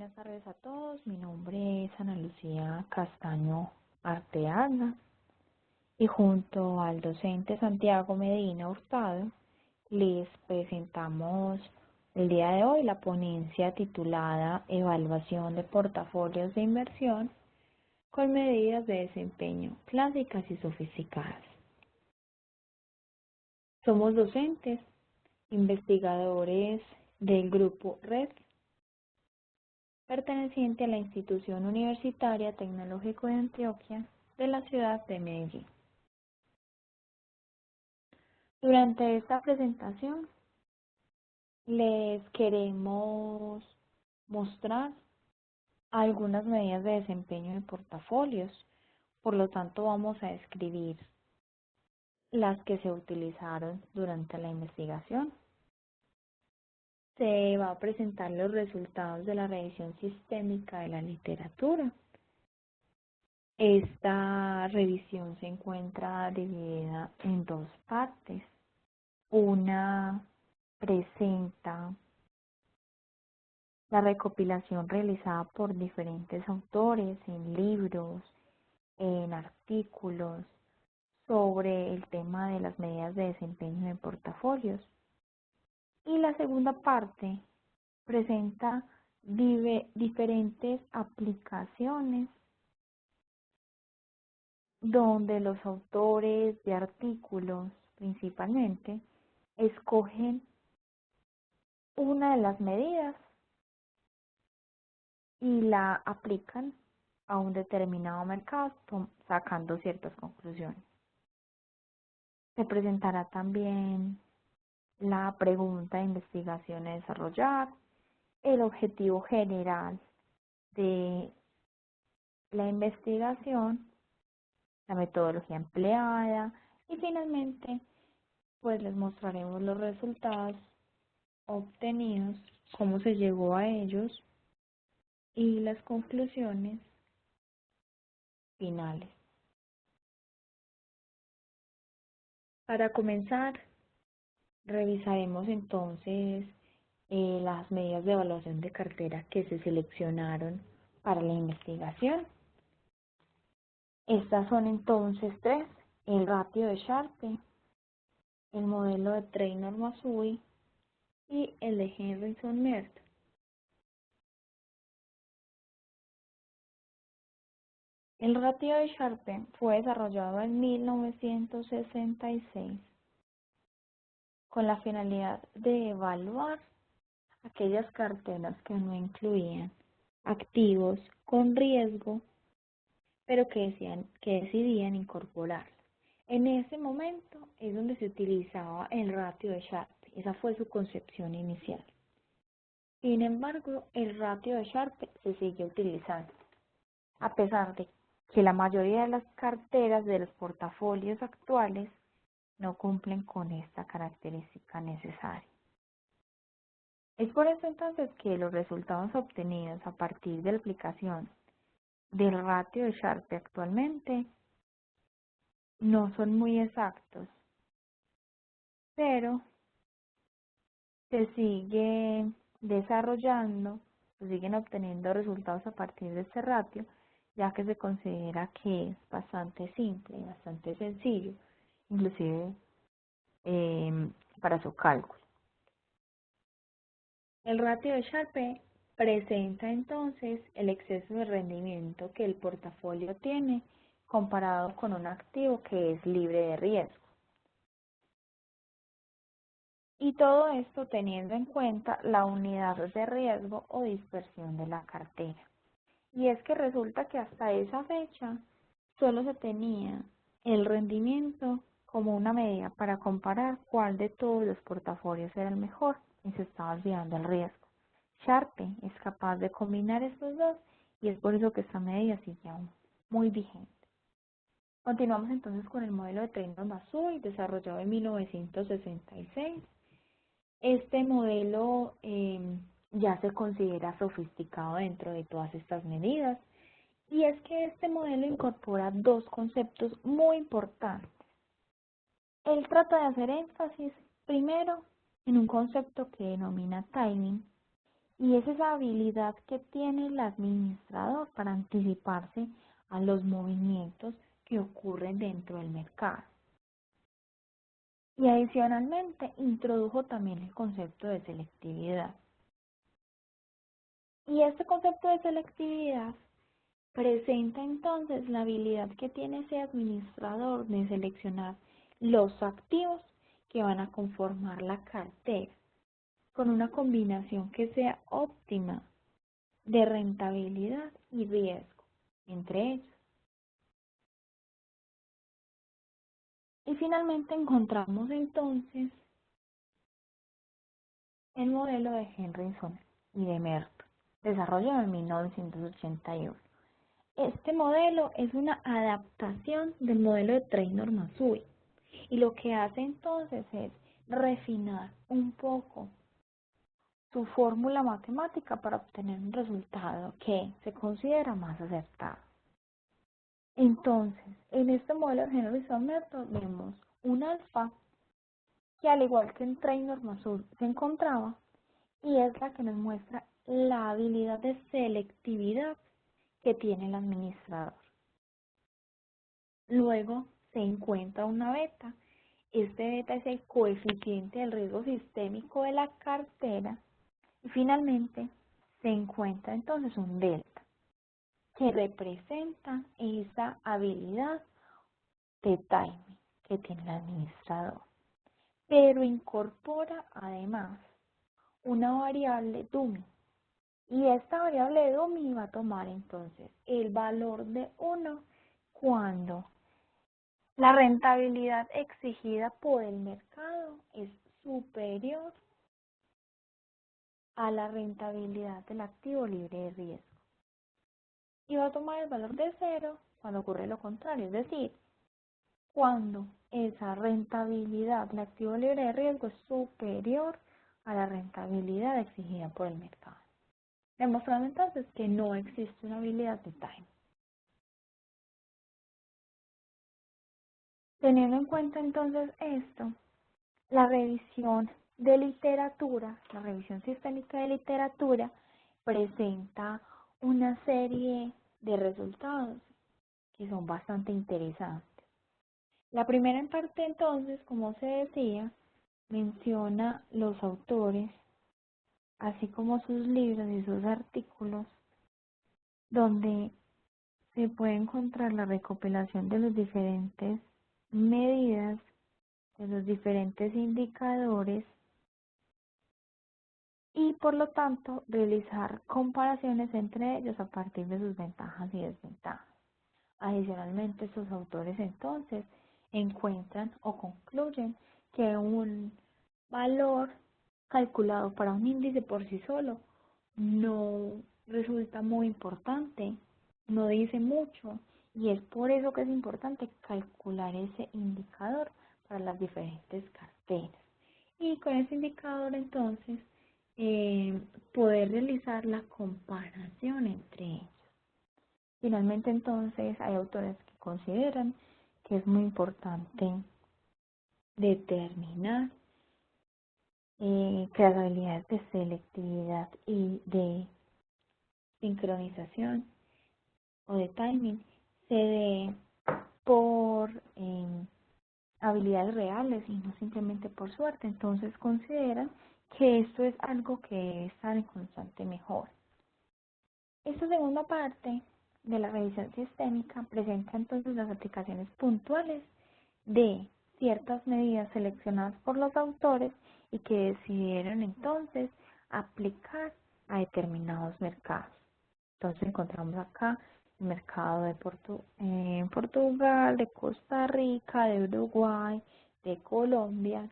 Buenas tardes a todos, mi nombre es Ana Lucía Castaño Arteaga y junto al docente Santiago Medina Hurtado les presentamos el día de hoy la ponencia titulada Evaluación de portafolios de inversión con medidas de desempeño clásicas y sofisticadas. Somos docentes, investigadores del grupo RED, perteneciente a la Institución Universitaria Tecnológico de Antioquia de la ciudad de Medellín. Durante esta presentación les queremos mostrar algunas medidas de desempeño de portafolios, por lo tanto vamos a describir las que se utilizaron durante la investigación. Se va a presentar los resultados de la revisión sistémica de la literatura. Esta revisión se encuentra dividida en dos partes. Una presenta la recopilación realizada por diferentes autores en libros, en artículos, sobre el tema de las medidas de desempeño de portafolios. Y la segunda parte presenta diferentes aplicaciones donde los autores de artículos principalmente escogen una de las medidas y la aplican a un determinado mercado sacando ciertas conclusiones. Se presentará también la pregunta de investigación a desarrollar, el objetivo general de la investigación, la metodología empleada y finalmente pues les mostraremos los resultados obtenidos, cómo se llegó a ellos y las conclusiones finales. Para comenzar, revisaremos entonces las medidas de evaluación de cartera que se seleccionaron para la investigación. Estas son entonces tres: el ratio de Sharpe, el modelo de Treynor-Masui y el de Henriksen-Mert. El ratio de Sharpe fue desarrollado en 1966 con la finalidad de evaluar aquellas carteras que no incluían activos con riesgo, pero que decidían incorporarlos. En ese momento es donde se utilizaba el ratio de Sharpe, esa fue su concepción inicial. Sin embargo, el ratio de Sharpe se sigue utilizando, a pesar de que la mayoría de las carteras de los portafolios actuales no cumplen con esta característica necesaria. Es por eso entonces que los resultados obtenidos a partir de la aplicación del ratio de Sharpe actualmente no son muy exactos, pero se sigue desarrollando, se siguen obteniendo resultados a partir de este ratio, ya que se considera que es bastante simple y bastante sencillo, inclusive para su cálculo. El ratio de Sharpe presenta entonces el exceso de rendimiento que el portafolio tiene comparado con un activo que es libre de riesgo. Y todo esto teniendo en cuenta la unidad de riesgo o dispersión de la cartera. Y es que resulta que hasta esa fecha solo se tenía el rendimiento como una medida para comparar cuál de todos los portafolios era el mejor y se estaba olvidando el riesgo. Sharpe es capaz de combinar estos dos y es por eso que esta medida sigue aún muy vigente. Continuamos entonces con el modelo de Treynor-Masui desarrollado en 1966. Este modelo ya se considera sofisticado dentro de todas estas medidas y es que este modelo incorpora dos conceptos muy importantes. Él trata de hacer énfasis primero en un concepto que denomina timing Y es esa habilidad que tiene el administrador para anticiparse a los movimientos que ocurren dentro del mercado. Y adicionalmente introdujo también el concepto de selectividad. Y este concepto de selectividad presenta entonces la habilidad que tiene ese administrador de seleccionar los activos que van a conformar la cartera con una combinación que sea óptima de rentabilidad y riesgo entre ellos. Y finalmente encontramos entonces el modelo de Henriksen y de Merton, desarrollado en 1981. Este modelo es una adaptación del modelo de Traynor-Massui y lo que hace entonces es refinar un poco su fórmula matemática para obtener un resultado que se considera más acertado. Entonces, en este modelo de Henriksen-Merton vemos un alfa que al igual que en Traynor-Massui se encontraba y es la que nos muestra la habilidad de selectividad que tiene el administrador. Luego se encuentra una beta. Este beta es el coeficiente del riesgo sistémico de la cartera. Y finalmente se encuentra entonces un delta, que representa esa habilidad de timing que tiene el administrador. Pero incorpora además una variable dummy. Y esta variable dummy va a tomar entonces el valor de 1 cuando la rentabilidad exigida por el mercado es superior a la rentabilidad del activo libre de riesgo. Y va a tomar el valor de 0 cuando ocurre lo contrario, es decir, cuando esa rentabilidad del activo libre de riesgo es superior a la rentabilidad exigida por el mercado. Demostrando entonces que no existe una habilidad de time. Teniendo en cuenta entonces esto, la revisión de literatura, la revisión sistémica de literatura, presenta una serie de resultados que son bastante interesantes. La primera en parte entonces, como se decía, menciona los autores, así como sus libros y sus artículos, donde se puede encontrar la recopilación de las diferentes medidas, de los diferentes indicadores y por lo tanto realizar comparaciones entre ellos a partir de sus ventajas y desventajas. Adicionalmente, sus autores entonces encuentran o concluyen que un valor calculado para un índice por sí solo no resulta muy importante, no dice mucho y es por eso que es importante calcular ese indicador para las diferentes carteras. Y con ese indicador entonces poder realizar la comparación entre ellos. Finalmente entonces hay autores que consideran que es muy importante determinar que las habilidades de selectividad y de sincronización o de timing se dé por habilidades reales y no simplemente por suerte. Entonces consideran que esto es algo que debe estar en constante mejora. Esta segunda parte de la revisión sistémica presenta entonces las aplicaciones puntuales de ciertas medidas seleccionadas por los autores y que decidieron entonces aplicar a determinados mercados. Entonces encontramos acá el mercado de Portugal, de Costa Rica, de Uruguay, de Colombia.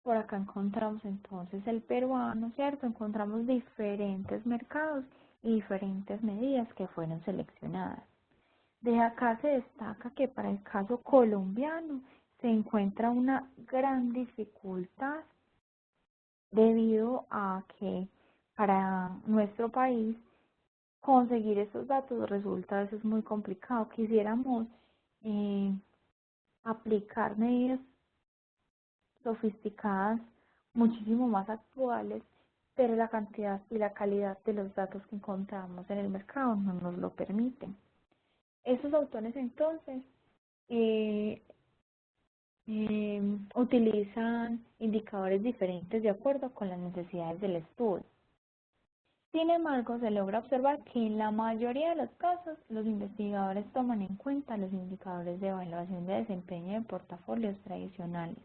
Por acá encontramos entonces el peruano, ¿cierto? Encontramos diferentes mercados y diferentes medidas que fueron seleccionadas. De acá se destaca que para el caso colombiano se encuentra una gran dificultad debido a que para nuestro país conseguir estos datos resulta a veces muy complicado. Quisiéramos aplicar medidas sofisticadas, muchísimo más actuales, pero la cantidad y la calidad de los datos que encontramos en el mercado no nos lo permiten. Estos autores entonces eh, utilizan indicadores diferentes de acuerdo con las necesidades del estudio. Sin embargo, se logra observar que en la mayoría de los casos, los investigadores toman en cuenta los indicadores de evaluación de desempeño de portafolios tradicionales,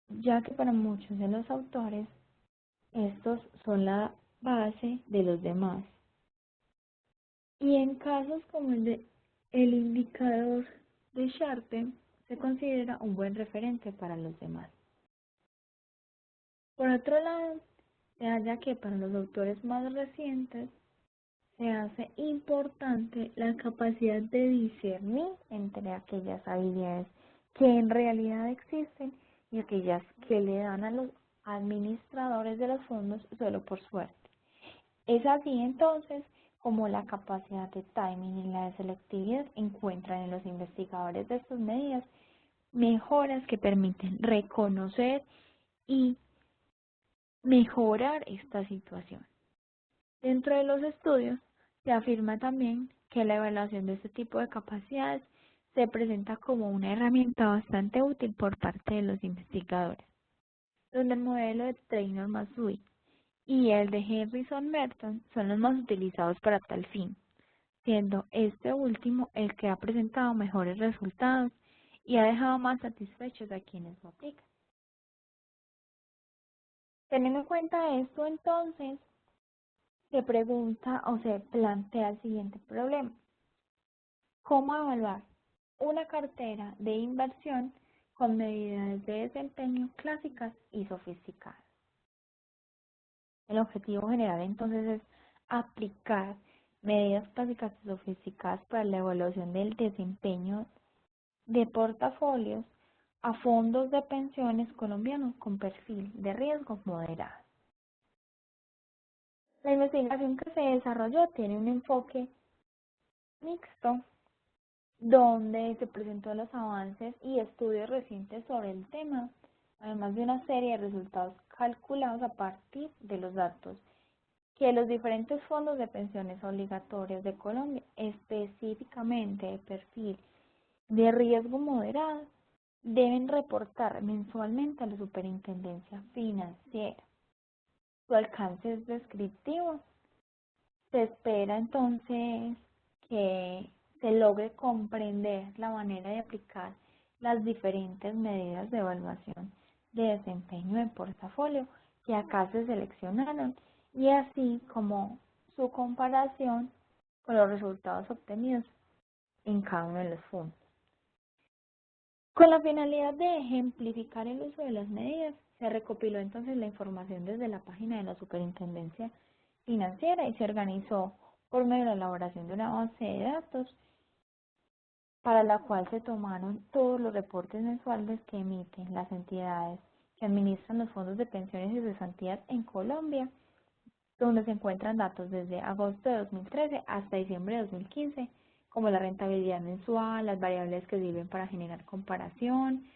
ya que para muchos de los autores, estos son la base de los demás. Y en casos como el de el indicador de Sharpe, se considera un buen referente para los demás. Por otro lado, se halla que para los autores más recientes se hace importante la capacidad de discernir entre aquellas habilidades que en realidad existen y aquellas que le dan a los administradores de los fondos solo por suerte. Es así entonces como la capacidad de timing y la de selectividad encuentran en los investigadores de estas medidas mejoras que permiten reconocer y mejorar esta situación. Dentro de los estudios se afirma también que la evaluación de este tipo de capacidades se presenta como una herramienta bastante útil por parte de los investigadores, donde el modelo de Traynor-Massui y el de Henriksen-Merton son los más utilizados para tal fin, siendo este último el que ha presentado mejores resultados y ha dejado más satisfechos a quienes lo aplican. Teniendo en cuenta esto, entonces, se pregunta o se plantea el siguiente problema. ¿Cómo evaluar una cartera de inversión con medidas de desempeño clásicas y sofisticadas? El objetivo general entonces es aplicar medidas clásicas y sofisticadas para la evaluación del desempeño de portafolios a fondos de pensiones colombianos con perfil de riesgo moderado. La investigación que se desarrolló tiene un enfoque mixto donde se presentó los avances y estudios recientes sobre el tema, además de una serie de resultados calculados a partir de los datos que los diferentes fondos de pensiones obligatorias de Colombia, específicamente de perfil de riesgo moderado, deben reportar mensualmente a la Superintendencia Financiera. Su alcance es descriptivo. Se espera entonces que se logre comprender la manera de aplicar las diferentes medidas de evaluación de desempeño de portafolio que acá se seleccionaron y así como su comparación con los resultados obtenidos en cada uno de los fondos. Con la finalidad de ejemplificar el uso de las medidas, se recopiló entonces la información desde la página de la Superintendencia Financiera y se organizó por medio de la elaboración de una base de datos para la cual se tomaron todos los reportes mensuales que emiten las entidades que administran los fondos de pensiones y cesantías en Colombia, donde se encuentran datos desde agosto de 2013 hasta diciembre de 2015, como la rentabilidad mensual, las variables que sirven para generar comparación,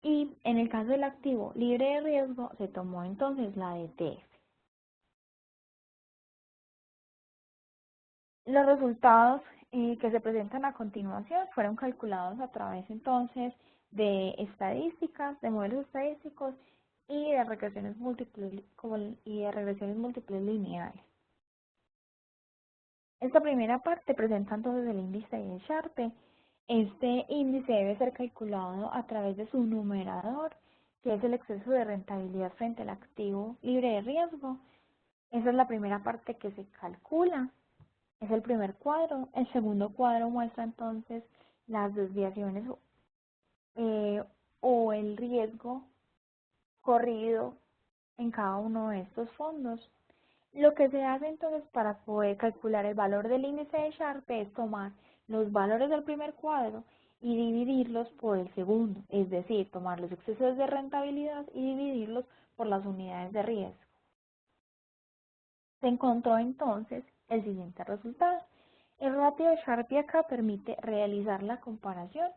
y en el caso del activo libre de riesgo se tomó entonces la ETF. Los resultados que se presentan a continuación fueron calculados a través entonces de estadísticas, de modelos estadísticos y de regresiones múltiples, lineales. Esta primera parte presenta entonces el índice de Sharpe. Este índice debe ser calculado a través de su numerador, que es el exceso de rentabilidad frente al activo libre de riesgo. Esa es la primera parte que se calcula. Es el primer cuadro. El segundo cuadro muestra entonces las desviaciones o el riesgo corrido en cada uno de estos fondos. Lo que se hace entonces para poder calcular el valor del índice de Sharpe es tomar los valores del primer cuadro y dividirlos por el segundo, es decir, tomar los excesos de rentabilidad y dividirlos por las unidades de riesgo. Se encontró entonces el siguiente resultado. El ratio de Sharpe acá permite realizar la comparación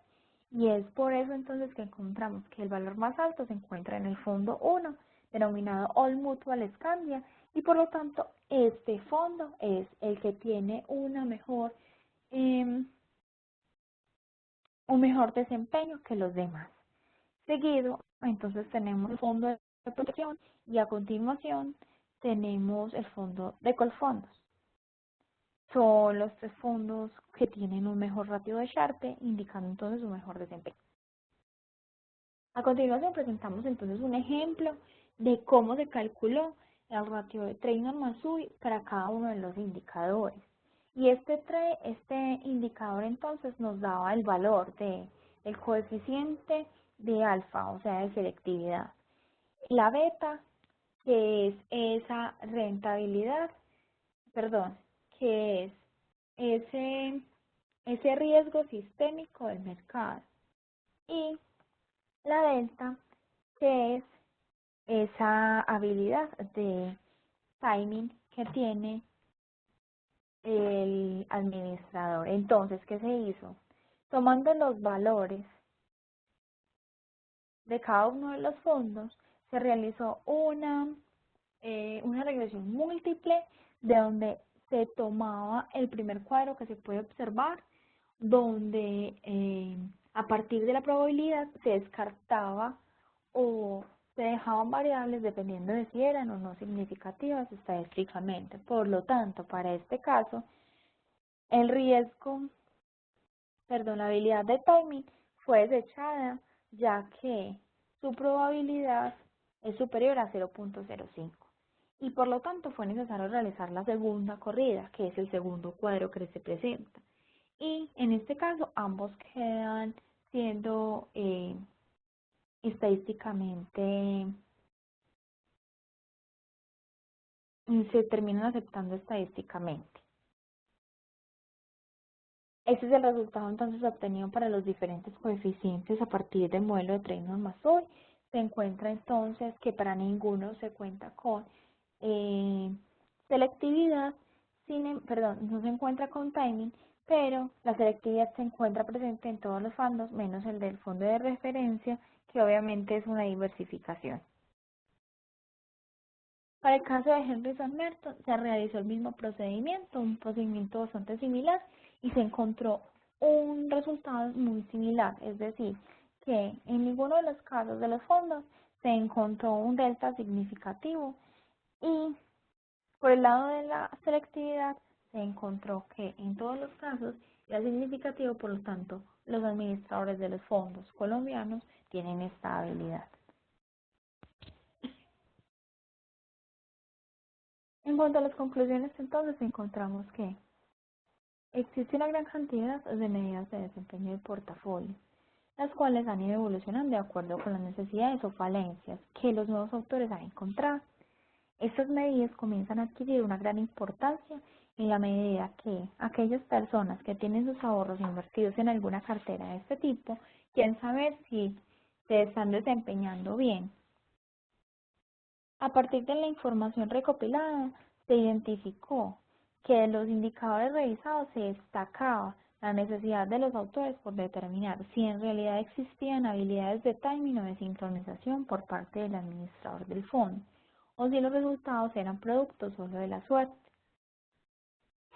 y es por eso entonces que encontramos que el valor más alto se encuentra en el fondo 1 denominado All Mutual Scandia, y por lo tanto este fondo es el que tiene un mejor desempeño que los demás. Seguido, entonces tenemos el fondo de protección y a continuación tenemos el fondo de Colfondos. Son los tres fondos que tienen un mejor ratio de Sharpe, indicando entonces un mejor desempeño. A continuación presentamos entonces un ejemplo de cómo se calculó el ratio de Treynor-Massey para cada uno de los indicadores. Y este indicador entonces nos daba el valor del coeficiente de alfa, o sea, de selectividad. La beta, que es esa rentabilidad, perdón, que es ese riesgo sistémico del mercado. Y la delta, que es esa habilidad de timing que tiene el administrador. Entonces, ¿qué se hizo? Tomando los valores de cada uno de los fondos, se realizó una regresión múltiple de donde se tomaba el primer cuadro que se puede observar, donde a partir de la probabilidad se descartaba o se dejaban variables dependiendo de si eran o no significativas estadísticamente. Por lo tanto, para este caso, el riesgo, perdón, la habilidad de timing fue desechada ya que su probabilidad es superior a 0.05 y por lo tanto fue necesario realizar la segunda corrida, que es el segundo cuadro que se presenta. Y en este caso ambos quedan siendo estadísticamente, se terminan aceptando estadísticamente. Este es el resultado entonces obtenido para los diferentes coeficientes a partir del modelo de Treynor-Massey. Se encuentra entonces que para ninguno se cuenta con selectividad, perdón, no se encuentra con timing, pero la selectividad se encuentra presente en todos los fondos, menos el del fondo de referencia, que obviamente es una diversificación. Para el caso de Henry Merton se realizó el mismo procedimiento, un procedimiento bastante similar, y se encontró un resultado muy similar, es decir, que en ninguno de los casos de los fondos se encontró un delta significativo y por el lado de la selectividad se encontró que en todos los casos era significativo, por lo tanto los administradores de los fondos colombianos tienen esta habilidad. En cuanto a las conclusiones, entonces encontramos que existe una gran cantidad de medidas de desempeño del portafolio, las cuales han ido evolucionando de acuerdo con las necesidades o falencias que los nuevos autores han encontrado. Estas medidas comienzan a adquirir una gran importancia en la medida que aquellas personas que tienen sus ahorros invertidos en alguna cartera de este tipo quieren saber si se están desempeñando bien. A partir de la información recopilada, se identificó que de los indicadores revisados se destacaba la necesidad de los autores por determinar si en realidad existían habilidades de timing o de sincronización por parte del administrador del fondo, o si los resultados eran producto solo de la suerte.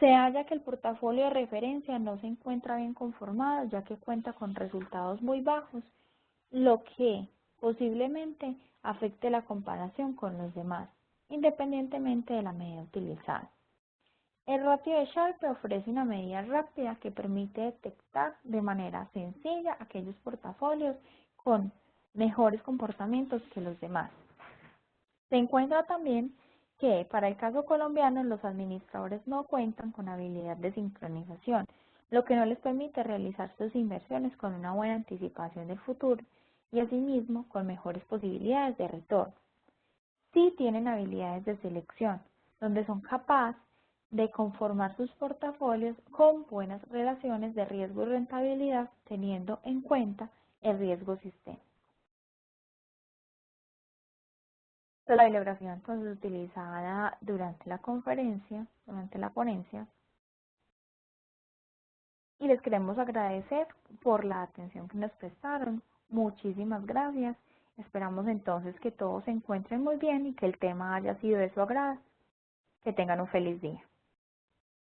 Se halla que el portafolio de referencia no se encuentra bien conformado, ya que cuenta con resultados muy bajos, lo que posiblemente afecte la comparación con los demás, independientemente de la medida utilizada. El ratio de Sharpe ofrece una medida rápida que permite detectar de manera sencilla aquellos portafolios con mejores comportamientos que los demás. Se encuentra también que para el caso colombiano los administradores no cuentan con habilidad de sincronización, lo que no les permite realizar sus inversiones con una buena anticipación del futuro y asimismo con mejores posibilidades de retorno. Sí tienen habilidades de selección, donde son capaces de conformar sus portafolios con buenas relaciones de riesgo y rentabilidad, teniendo en cuenta el riesgo sistémico. La bibliografía entonces utilizada durante la conferencia, durante la ponencia, y les queremos agradecer por la atención que nos prestaron. Muchísimas gracias Esperamos entonces que todos se encuentren muy bien y que el tema haya sido de su agrado. Que tengan un feliz día.